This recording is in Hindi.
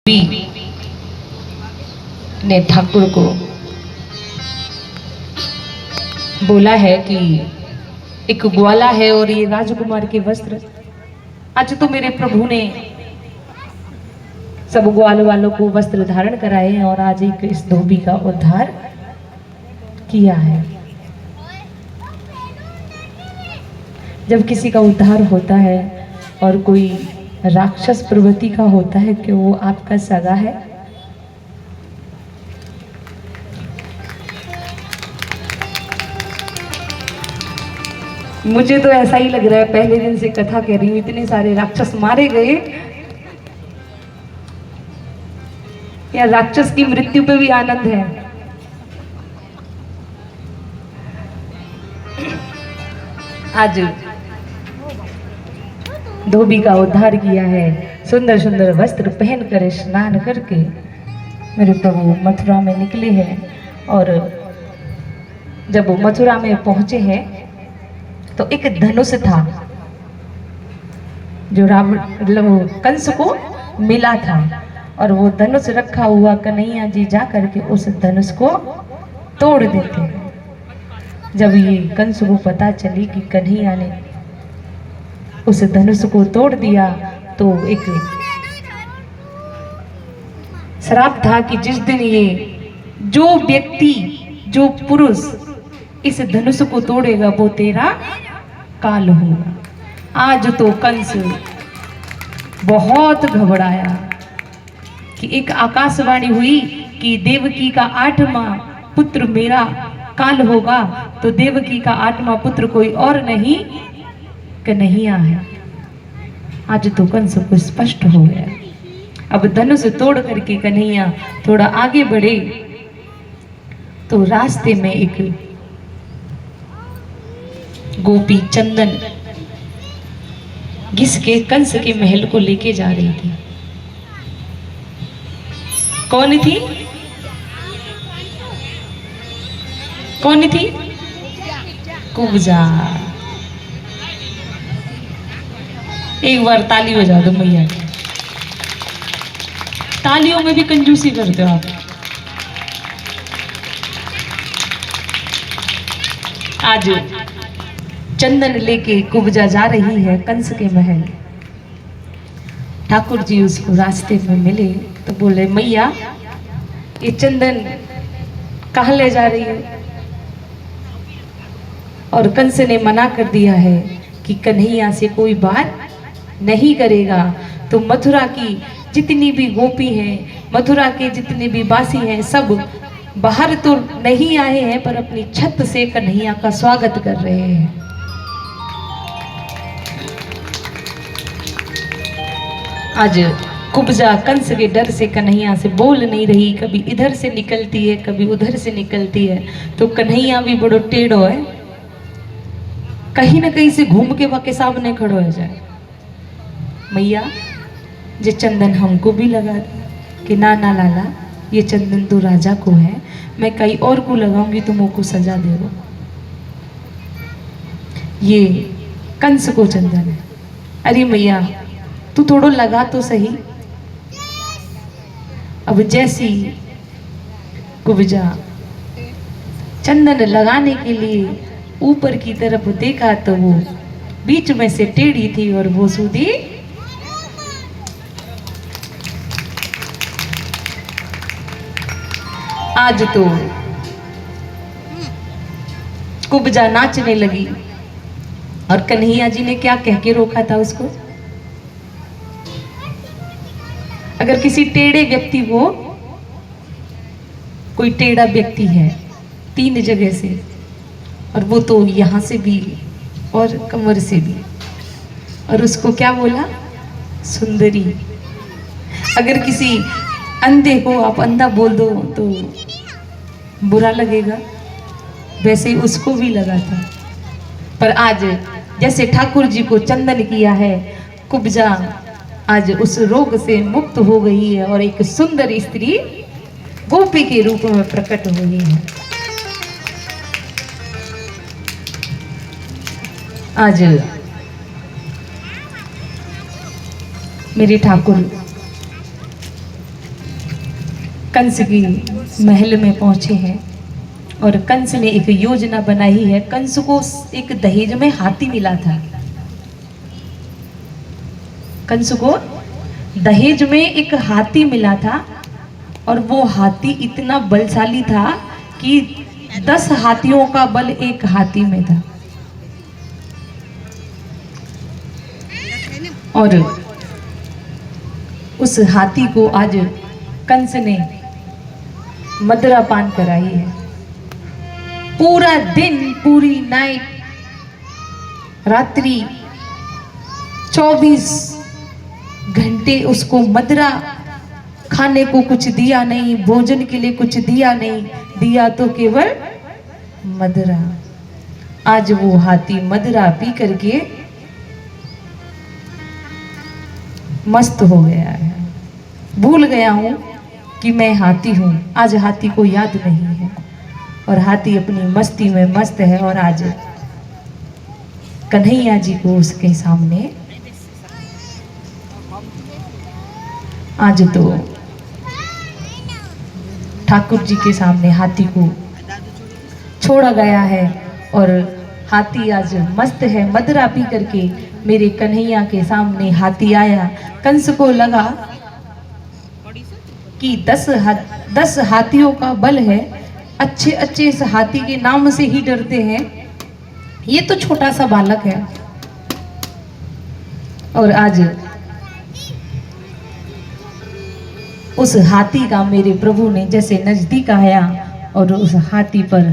भी ने ठाकुर को बोला है कि एक ग्वाला है और ये राजकुमार के वस्त्र। आज तो मेरे प्रभु ने सब ग्वाल वालों को वस्त्र धारण कराए हैं और आज एक इस धोबी का उद्धार किया है। जब किसी का उद्धार होता है और कोई राक्षस प्रवृत्ति का होता है कि वो आपका सगा है, मुझे तो ऐसा ही लग रहा है। पहले दिन से कथा कह रही हूँ, इतने सारे राक्षस मारे गए या राक्षस की मृत्यु पे भी आनंद है। आज धोबी का उद्धार किया है। सुंदर सुंदर वस्त्र पहनकर स्नान करके मेरे प्रभु मथुरा में निकले हैं। और जब वो मथुरा में पहुंचे हैं तो एक धनुष था जो कंस को मिला था, और वो धनुष रखा हुआ कन्हैया जी जा करके उस धनुष को तोड़ देते हैं। जब ये कंस को पता चली कि कन्हैया ने उस धनुष को तोड़ दिया तो एक श्राप था कि जिस दिन ये जो व्यक्ति जो पुरुष इस धनुष को तोड़ेगा वो तेरा काल होगा। आज तो कंस बहुत घबराया कि एक आकाशवाणी हुई कि देवकी का 8वां पुत्र मेरा काल होगा, तो देवकी का 8वां पुत्र कोई और नहीं कन्हैया है। आज तो कंस को स्पष्ट हो गया। अब धनुष तोड़ करके कन्हैया थोड़ा आगे बढ़े तो रास्ते में एक गोपी चंदन घिस के कंस के महल को लेके जा रही थी। कौन थी? कौन थी? कुब्जा। एक बार ताली बजा दो मैया की। तालियों में भी कंजूसी करते हो आप। आज चंदन लेके कुब्जा जा रही है कंस के महल। ठाकुर जी उसको रास्ते में मिले तो बोले, मैया ये चंदन कहाँ ले जा रही है? और कंस ने मना कर दिया है कि कन्हैया से कोई बात नहीं करेगा। तो मथुरा की जितनी भी गोपी हैं, मथुरा के जितने भी वासी हैं, सब बाहर तो नहीं आए हैं पर अपनी छत से कन्हैया का स्वागत कर रहे हैं। आज कुब्जा कंस के डर से कन्हैया से बोल नहीं रही, कभी इधर से निकलती है कभी उधर से निकलती है। तो कन्हैया भी बड़ो टेढ़ो है, कहीं ना कहीं से घूम के वाके सामने खड़ो हो जाए। मैया ये चंदन हमको भी लगा दे। कि ना ना लाला, ये चंदन तो राजा को है, मैं कहीं और को लगाऊंगी तो मुझको सजा देगा। ये कंस को चंदन है। अरे मैया तू थोड़ो लगा तो सही। अब जैसी कुब्जा चंदन लगाने के लिए ऊपर की तरफ देखा तो वो बीच में से टेढ़ी थी और वो सूधी। आज तो कुब्जा नाचने लगी और कन्हैया जी ने क्या कह के रोका था उसको? अगर किसी टेढ़े व्यक्ति को, कोई टेढ़ा व्यक्ति है 3 जगह से, और वो तो यहाँ से भी और कमर से भी, और उसको क्या बोला? सुंदरी। अगर किसी अंधे को आप अंधा बोल दो तो बुरा लगेगा, वैसे ही उसको भी लगा था। पर आज जैसे ठाकुर जी को चंदन किया है, कुब्जा आज उस रोग से मुक्त हो गई है और एक सुंदर स्त्री गोपी के रूप में प्रकट हुई है। आज मेरे ठाकुर कंस की महल में पहुंचे हैं और कंस ने एक योजना बनाई है। कंस को एक दहेज में हाथी मिला था। कंस को दहेज में एक हाथी मिला था और वो हाथी इतना बलशाली था कि 10 हाथियों का बल एक हाथी में था। और उस हाथी को आज कंस ने मदिरा पान कराई है। पूरा दिन, पूरी नाइट, रात्रि 24 घंटे उसको मदिरा, खाने को कुछ दिया नहीं, भोजन के लिए कुछ दिया नहीं, दिया तो केवल मदिरा। आज वो हाथी मदिरा पी करके मस्त हो गया है। भूल गया हूं कि मैं हाथी हूं। आज हाथी को याद नहीं है और हाथी अपनी मस्ती में मस्त है। और आज कन्हैया जी को उसके सामने, आज तो ठाकुर जी के सामने हाथी को छोड़ा गया है और हाथी आज मस्त है। मदिरा पी करके मेरे कन्हैया के सामने हाथी आया। कंस को लगा कि 10 हाथियों का बल है, अच्छे अच्छे इस हाथी के नाम से ही डरते हैं, ये तो छोटा सा बालक है। और आज उस हाथी का मेरे प्रभु ने जैसे नजदीक आया और उस हाथी पर